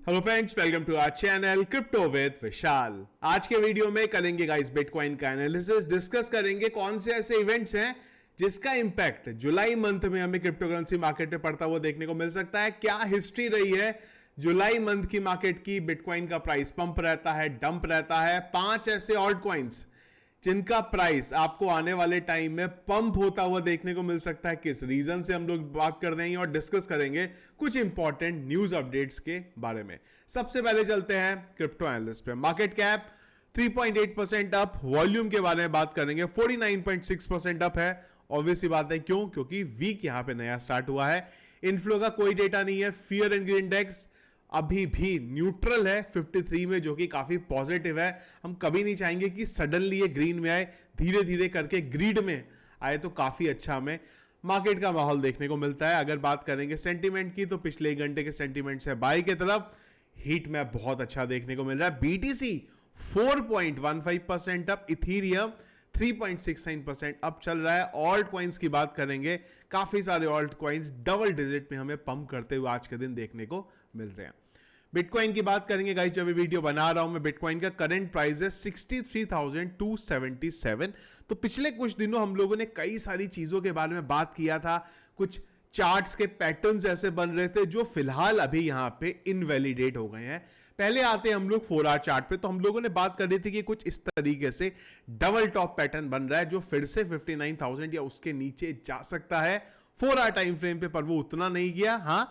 Hello friends, welcome to our channel crypto with Vishal. आज के video में करेंगे गाइस बिटकॉइन का एनालिसिस, डिस्कस करेंगे कौन से ऐसे इवेंट्स हैं जिसका इंपैक्ट जुलाई मंथ में हमें क्रिप्टो करेंसी मार्केट में पड़ता हुआ देखने को मिल सकता है। क्या हिस्ट्री रही है जुलाई मंथ की मार्केट की, बिटकॉइन का प्राइस पंप रहता है, डंप रहता है। 5 ऐसे ऑल्ट कॉइन्स जिनका प्राइस आपको आने वाले टाइम में पंप होता हुआ देखने को मिल सकता है, किस रीजन से हम लोग बात कर रहे हैं और डिस्कस करेंगे कुछ इंपॉर्टेंट न्यूज अपडेट्स के बारे में। सबसे पहले चलते हैं क्रिप्टो एनालिस्ट पे। मार्केट कैप 3.8% अप, वॉल्यूम के बारे में बात करेंगे 49.6% अप है। ऑब्वियसली बात है, क्यों? क्योंकि वीक यहां पे नया स्टार्ट हुआ है। इनफ्लो का कोई डेटा नहीं है। फियर एंड ग्रीड इंडेक्स अभी भी न्यूट्रल है 53 में, जो कि काफी पॉजिटिव है। हम कभी नहीं चाहेंगे कि सडनली ये ग्रीन में आए, धीरे धीरे करके ग्रीड में आए तो काफी अच्छा हमें मार्केट का माहौल देखने को मिलता है। अगर बात करेंगे सेंटीमेंट की, तो पिछले 1 घंटे के सेंटीमेंट से बाई की तरफ हीट मैप बहुत अच्छा देखने को मिल रहा है। बीटीसी 4.15% अप, इथीरियम 3.69% अप चल रहा है। ऑल्ट कॉइन्स की बात करेंगे, काफी सारे ऑल्ट कॉइन्स डबल डिजिट में हमें पंप करते हुए आज के दिन देखने को मिल रहे हैं। बिटकॉइन की बात करेंगे गाइस, जब वीडियो बना रहा हूं मैं, बिटकॉइन का करंट प्राइस है 63,277। तो पिछले कुछ दिनों हम लोगों ने कई सारी चीजों के बारे में बात किया था। कुछ चार्ट्स के पैटर्न्स ऐसे बन रहे थे जो फिलहाल अभी यहां पे इनवैलिडेट हो गए हैं। पहले आते हैं हम लोग 4 आवर चार्ट पे, तो हम लोगों ने बात कर रही थी कि कुछ इस तरीके से डबल टॉप पैटर्न बन रहा है जो फिर से 59,000 या उसके नीचे जा सकता है 4 आवर टाइम फ्रेम पे, पर वो उतना नहीं गया। हां,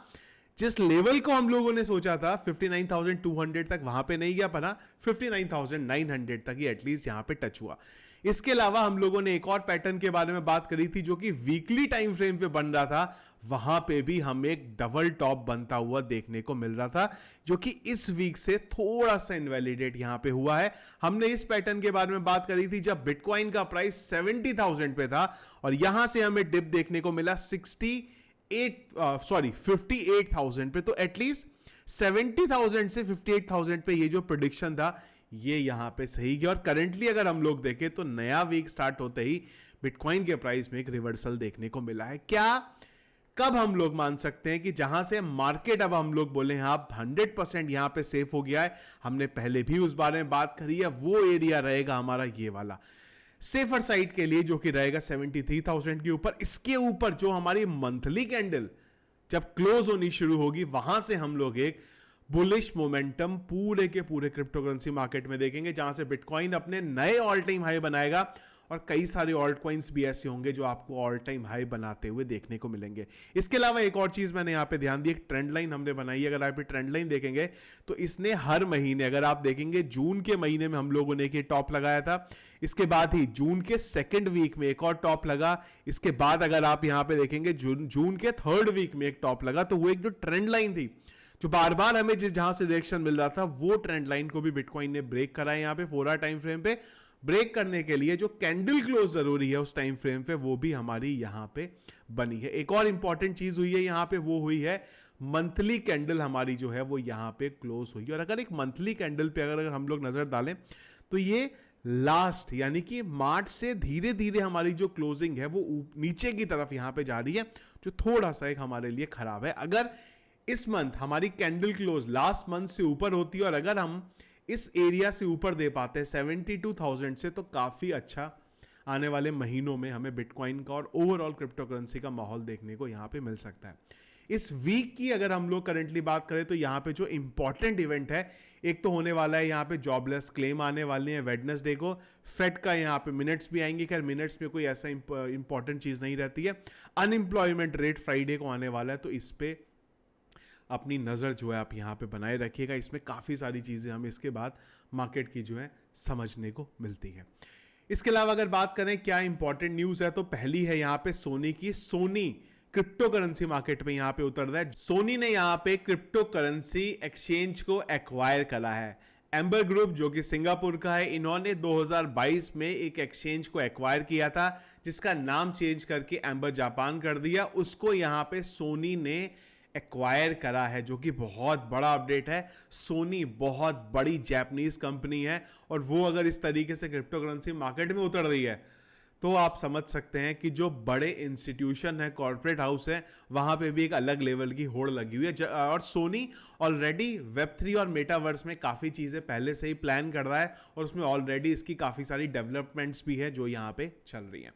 जिस लेवल को हम लोगों ने सोचा था 59,200 तक, वहां पे नहीं गया, पर 59,900 तक ही एटलीस्ट यहां पे टच हुआ। इसके अलावा हम लोगों ने एक और पैटर्न के बारे में बात करी थी जो कि वीकली टाइम फ्रेम पे बन रहा था। वहां पे भी हमें एक डबल टॉप बनता हुआ देखने को मिल रहा था, जो कि इस वीक से थोड़ा सा इनवैलिडेट यहां पे हुआ है। हमने इस पैटर्न के बारे में बात करी थी जब बिटकॉइन का प्राइस 70,000 पे था, और यहां से हमें डिप देखने को मिला 58,000 पे। तो एटलीस्ट 70,000 से 58,000 पे ये जो प्रेडिक्शन था ये यहां पे सही गया। और करंटली अगर हम लोग देखें तो नया वीक स्टार्ट होते ही बिटकॉइन के प्राइस में एक रिवर्सल देखने को मिला है। क्या कब हम लोग मान सकते हैं कि जहां से मार्केट, अब हम लोग बोले हाँ 100% यहां पे सेफ हो गया है, हमने पहले भी उस बारे में बात करी है, वो एरिया रहेगा हमारा ये वाला सेफर साइड के लिए, जो कि रहेगा 73,000 के ऊपर। इसके ऊपर जो हमारी मंथली कैंडल जब क्लोज होनी शुरू होगी, वहां से हम लोग एक बुलिश मोमेंटम पूरे के पूरे क्रिप्टो करेंसी मार्केट में देखेंगे, जहां से बिटकॉइन अपने नए ऑल टाइम हाई बनाएगा और कई सारे ऑल्ट कॉइन्स भी ऐसे होंगे जो आपको ऑल टाइम हाई बनाते हुए देखने को मिलेंगे। इसके अलावा एक और चीज मैंने यहां पे ध्यान दी, एक ट्रेंड लाइन हमने बनाई है। अगर आप ट्रेंड लाइन देखेंगे तो इसने हर महीने, अगर आप देखेंगे जून के महीने में हम लोगों ने एक टॉप लगाया था, इसके बाद ही जून के 2nd वीक में एक और टॉप लगा, इसके बाद अगर आप यहां पे देखेंगे जून के 3rd वीक में एक टॉप लगा। तो वो एक जो ट्रेंड लाइन थी जो बार बार हमें जहां से डायरेक्शन मिल रहा था, वो ट्रेंड लाइन को भी बिटकॉइन ने ब्रेक करा है। यहां पे 4 आवर टाइम फ्रेम पे ब्रेक करने के लिए जो कैंडल क्लोज जरूरी है उस टाइम फ्रेम पे, वो भी हमारी यहां पे बनी है। एक और इंपॉर्टेंट चीज हुई है यहां पे, वो हुई है मंथली कैंडल हमारी जो है वो यहां पे क्लोज हुई है। और अगर एक मंथली कैंडल पे अगर हम लोग नजर डालें तो ये लास्ट यानी कि मार्च से धीरे धीरे हमारी जो क्लोजिंग है वो नीचे की तरफ यहां पे जा रही है, जो थोड़ा सा एक हमारे लिए खराब है। अगर इस मंथ हमारी कैंडल क्लोज लास्ट मंथ से ऊपर होती है और अगर हम इस एरिया से ऊपर दे पाते हैं 72,000 से, तो काफी अच्छा आने वाले महीनों में हमें बिटकॉइन का और ओवरऑल क्रिप्टो करेंसी का माहौल देखने को यहां पे मिल सकता है। इस वीक की अगर हम लोग करंटली बात करें तो यहां पे जो इंपॉर्टेंट इवेंट है, एक तो होने वाला है यहां पे जॉबलेस क्लेम आने वाले हैं वेडनेसडे को। फेड का यहां पे मिनट्स भी आएंगे, खैर मिनट्स में कोई ऐसा इंपॉर्टेंट चीज नहीं रहती है। अनएम्प्लॉयमेंट रेट फ्राइडे को आने वाला है, तो इस पे अपनी नज़र जो है आप यहाँ पे बनाए रखिएगा। इसमें काफ़ी सारी चीज़ें हमें इसके बाद मार्केट की जो है समझने को मिलती है। इसके अलावा अगर बात करें क्या इंपॉर्टेंट न्यूज़ है, तो पहली है यहाँ पे सोनी की। सोनी क्रिप्टो करेंसी मार्केट में यहाँ पे उतर रहा है। सोनी ने यहाँ पे क्रिप्टो करेंसी एक्सचेंज को एक्वायर करा है। एम्बर ग्रुप जो कि सिंगापुर का है, इन्होंने 2022 में एक एक्सचेंज को एक्वायर किया था जिसका नाम चेंज करके एम्बर जापान कर दिया। उसको यहाँ पे सोनी ने एक्वायर करा है, जो कि बहुत बड़ा अपडेट है। सोनी बहुत बड़ी जापानीज कंपनी है और वो अगर इस तरीके से क्रिप्टो करेंसी मार्केट में उतर रही है तो आप समझ सकते हैं कि जो बड़े इंस्टीट्यूशन है, कॉर्पोरेट हाउस है, वहां पे भी एक अलग लेवल की होड़ लगी हुई है। और सोनी ऑलरेडी वेब3 और मेटावर्स में काफ़ी चीज़ें पहले से ही प्लान कर रहा है और उसमें ऑलरेडी इसकी काफ़ी सारी डेवलपमेंट्स भी है जो यहाँ पे चल रही हैं।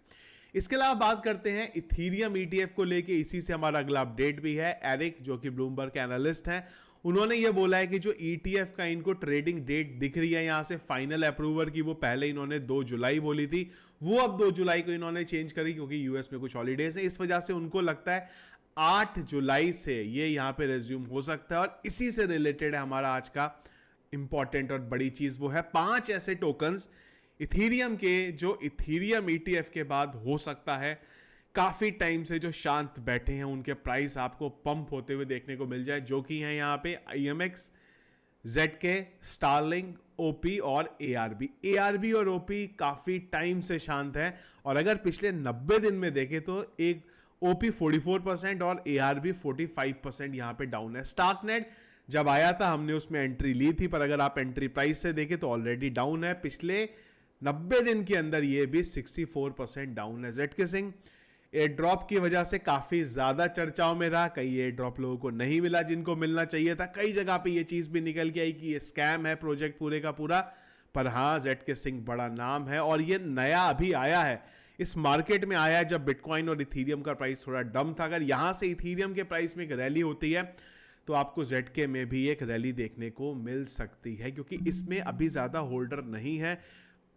इसके अलावा बात करते हैं इथीरियम ईटीएफ को लेके, इसी से हमारा अगला अपडेट भी है। एरिक जो कि ब्लूमबर्ग के एनालिस्ट हैं, उन्होंने ये बोला है कि जो ईटीएफ का इनको ट्रेडिंग डेट दिख रही है यहाँ से फाइनल अप्रूवल की, वो पहले इन्होंने 2 जुलाई बोली थी, वो अब 2 जुलाई को इन्होंने चेंज करी क्योंकि यूएस में कुछ हॉलीडेज है। इस वजह से उनको लगता है 8 जुलाई से ये यहाँ पे रेज्यूम हो सकता है। और इसी से रिलेटेड है हमारा आज का इंपॉर्टेंट और बड़ी चीज, वो है 5 ऐसे टोकन्स इथीरियम के जो इथीरियम ईटीएफ के बाद हो सकता है काफी टाइम से जो शांत बैठे हैं, उनके प्राइस आपको पंप होते हुए देखने को मिल जाए, जो कि है यहाँ पे IMX, ZK, स्टारलिंक, OP और ARB। ARB और OP काफी टाइम से शांत है और अगर पिछले 90 दिन में देखें तो एक OP 44% और ARB 45% यहाँ पे डाउन है। स्टार्कनेट जब आया था हमने उसमें एंट्री ली थी, पर अगर आप एंट्री प्राइस से देखें तो ऑलरेडी डाउन है। पिछले 90 दिन के अंदर ये भी 64% डाउन है। ZK सिंह एयर ड्रॉप की वजह से काफी ज्यादा चर्चाओं में रहा, कई एयर ड्रॉप लोगों को नहीं मिला जिनको मिलना चाहिए था, कई जगह पे ये चीज भी निकल के आई कि ये स्कैम है प्रोजेक्ट पूरे का पूरा। पर हाँ, ZK सिंह बड़ा नाम है और ये नया अभी आया है, इस मार्केट में आया है जब बिटकॉइन और इथीरियम का प्राइस थोड़ा डम था। अगर यहां से इथीरियम के प्राइस में एक रैली होती है तो आपको ZK में भी एक रैली देखने को मिल सकती है, क्योंकि इसमें अभी ज्यादा होल्डर नहीं है,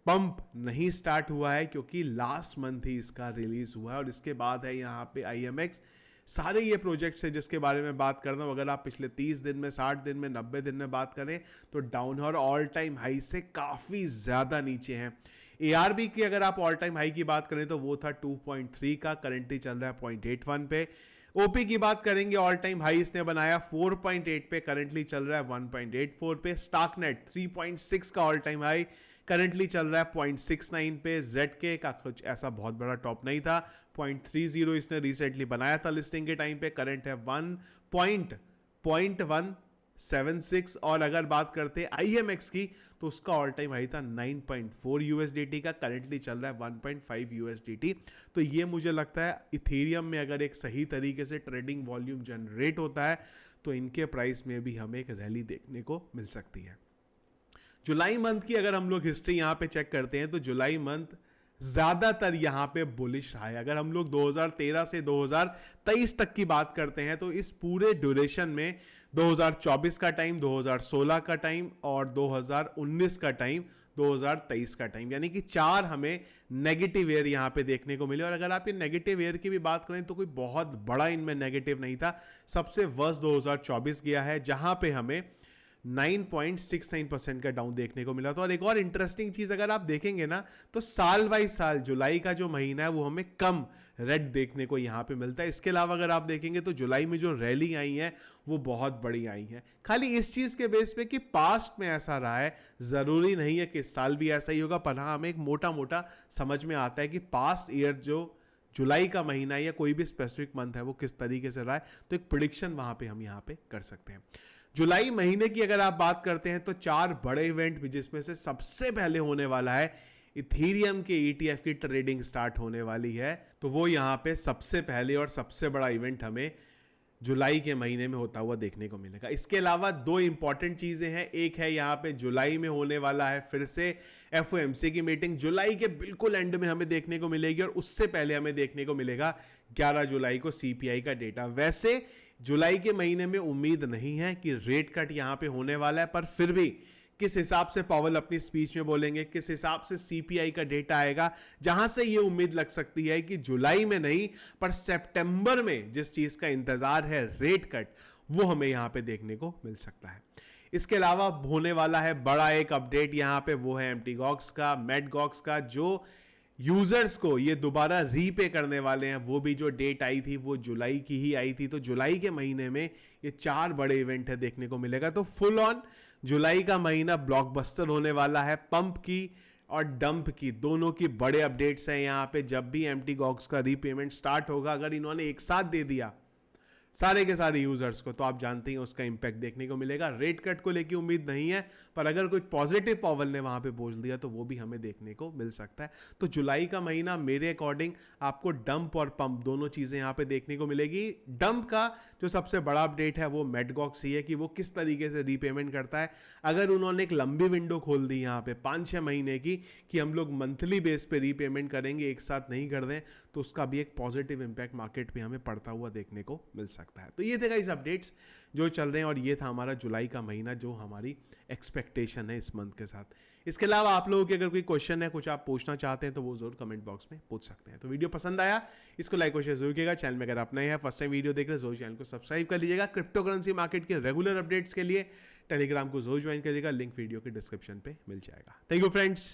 पंप नहीं स्टार्ट हुआ है क्योंकि लास्ट मंथ ही इसका रिलीज हुआ है। और इसके बाद है यहाँ पे IMX। सारे ये प्रोजेक्ट्स है जिसके बारे में बात कर रहा हूँ, अगर आप पिछले 30 दिन में, 60 दिन में, 90 दिन में बात करें तो डाउन है और ऑल टाइम हाई से काफ़ी ज़्यादा नीचे हैं। ARB की अगर आप ऑल टाइम हाई की बात करें तो वो था 2.3 का, करेंटली चल रहा है 0.81 पे। OP की बात करेंगे, ऑल टाइम हाई इसने बनाया 4.8 पे, करेंटली चल रहा है 1.84 पे। स्टार्कनेट 3.6 का ऑल टाइम हाई, करंटली चल रहा है 0.69 पे। ZK का कुछ ऐसा बहुत बड़ा टॉप नहीं था, 0.30 इसने रिसेंटली बनाया था लिस्टिंग के टाइम पे, करंट है 1.176। और अगर बात करते हैं IMX की तो उसका ऑल टाइम हाई था 9.4 USDT का, करंटली चल रहा है 1.5 USDT। तो ये मुझे लगता है इथीरियम में अगर एक सही तरीके से ट्रेडिंग वॉल्यूम जनरेट होता है तो इनके प्राइस में भी हमें एक रैली देखने को मिल सकती है। जुलाई मंथ की अगर हम लोग हिस्ट्री यहाँ पे चेक करते हैं तो जुलाई मंथ ज्यादातर यहाँ पे बुलिश रहा है। अगर हम लोग 2013 से 2023 तक की बात करते हैं तो इस पूरे ड्यूरेशन में 2024 का टाइम, 2016 का टाइम और 2019 का टाइम, 2023 का टाइम, यानी कि 4 हमें नेगेटिव एयर यहाँ पे देखने को मिले। और अगर आप ये नेगेटिव एयर की भी बात करें तो कोई बहुत बड़ा इनमें नेगेटिव नहीं था। सबसे वर्स्ट 2024 गया है जहां पे हमें 9.69% का डाउन देखने को मिला था। और एक और इंटरेस्टिंग चीज अगर आप देखेंगे ना तो साल बाई साल जुलाई का जो महीना है वो हमें कम रेड देखने को यहां पे मिलता है। इसके अलावा अगर आप देखेंगे तो जुलाई में जो रैली आई है वो बहुत बड़ी आई है, खाली इस चीज के बेस पे कि पास्ट में ऐसा रहा है, जरूरी नहीं है कि इस साल भी ऐसा ही होगा। पर हाँ, हमें एक मोटा मोटा समझ में आता है कि पास्ट ईयर जो जुलाई का महीना या कोई भी स्पेसिफिक मंथ है वो किस तरीके से रहा है, तो एक प्रिडिक्शन वहां पे हम यहाँ पे कर सकते हैं। जुलाई महीने की अगर आप बात करते हैं तो 4 बड़े इवेंट भी, जिसमें से सबसे पहले होने वाला है इथीरियम के ETF की ट्रेडिंग स्टार्ट होने वाली है, तो वो यहाँ पे सबसे पहले और सबसे बड़ा इवेंट हमें जुलाई के महीने में होता हुआ देखने को मिलेगा। इसके अलावा 2 इंपॉर्टेंट चीजें हैं, एक है यहाँ पे जुलाई में होने वाला है फिर से FOMC की मीटिंग, जुलाई के बिल्कुल एंड में हमें देखने को मिलेगी और उससे पहले हमें देखने को मिलेगा 11 जुलाई को CPI का डेटा। वैसे जुलाई के महीने में उम्मीद नहीं है कि रेट कट यहां पे होने वाला है, पर फिर भी किस हिसाब से पावेल अपनी स्पीच में बोलेंगे, किस हिसाब से CPI का डेटा आएगा, जहां से ये उम्मीद लग सकती है कि जुलाई में नहीं पर सितंबर में जिस चीज का इंतजार है रेट कट, वो हमें यहां पे देखने को मिल सकता है। इसके अलावा होने वाला है बड़ा एक अपडेट यहां पे, वो है MTGOX का, MTGOX का, जो यूजर्स को ये दोबारा रीपे करने वाले हैं। वो भी जो डेट आई थी वो जुलाई की ही आई थी, तो जुलाई के महीने में ये 4 बड़े इवेंट है देखने को मिलेगा। तो फुल ऑन जुलाई का महीना ब्लॉकबस्टर होने वाला है। पंप की और डंप की दोनों की बड़े अपडेट्स हैं यहाँ पे। जब भी MTGOX का रीपेमेंट स्टार्ट होगा, अगर इन्होंने एक साथ दे दिया सारे के सारे यूजर्स को, तो आप जानते हैं उसका इंपैक्ट देखने को मिलेगा। रेट कट को लेकर उम्मीद नहीं है, पर अगर कुछ पॉजिटिव पॉवल ने वहां पे बोल दिया तो वो भी हमें देखने को मिल सकता है। तो जुलाई का महीना मेरे अकॉर्डिंग आपको डंप और पंप दोनों चीजें यहां पे देखने को मिलेगी। डंप का जो सबसे बड़ा अपडेट है वो मेडगॉक्स ही है कि वो किस तरीके से रीपेमेंट करता है। अगर उन्होंने एक लंबी विंडो खोल दी यहाँ पे 5-6 महीने की कि हम लोग मंथली बेस पे रीपेमेंट करेंगे, एक साथ नहीं कर दें, तो उसका भी एक पॉजिटिव इंपैक्ट मार्केट पे हमें पड़ता हुआ देखने को मिल सकता है। तो ये थे गाइस अपडेट्स जो चल रहे हैं, और ये था हमारा जुलाई का महीना जो हमारी एक्सपेक्टेशन है इस मंथ के साथ। इसके अलावा आप लोगों के अगर कोई क्वेश्चन है, कुछ आप पूछना चाहते हैं, तो वो जरूर कमेंट बॉक्स में पूछ सकते हैं। तो वीडियो पसंद आया, इसको लाइक और शेयर जरूर कीजिएगा। चैनल में अगर आप नए हैं, फर्स्ट टाइम वीडियो देख रहे हैं, जरूर चैनल को सब्सक्राइब कर लीजिएगा। क्रिप्टो करेंसी मार्केट के रेगुलर अपडेट्स के लिए टेलीग्राम को जरूर ज्वाइन करिएगा, लिंक वीडियो के डिस्क्रिप्शन पे मिल जाएगा। Thank you friends.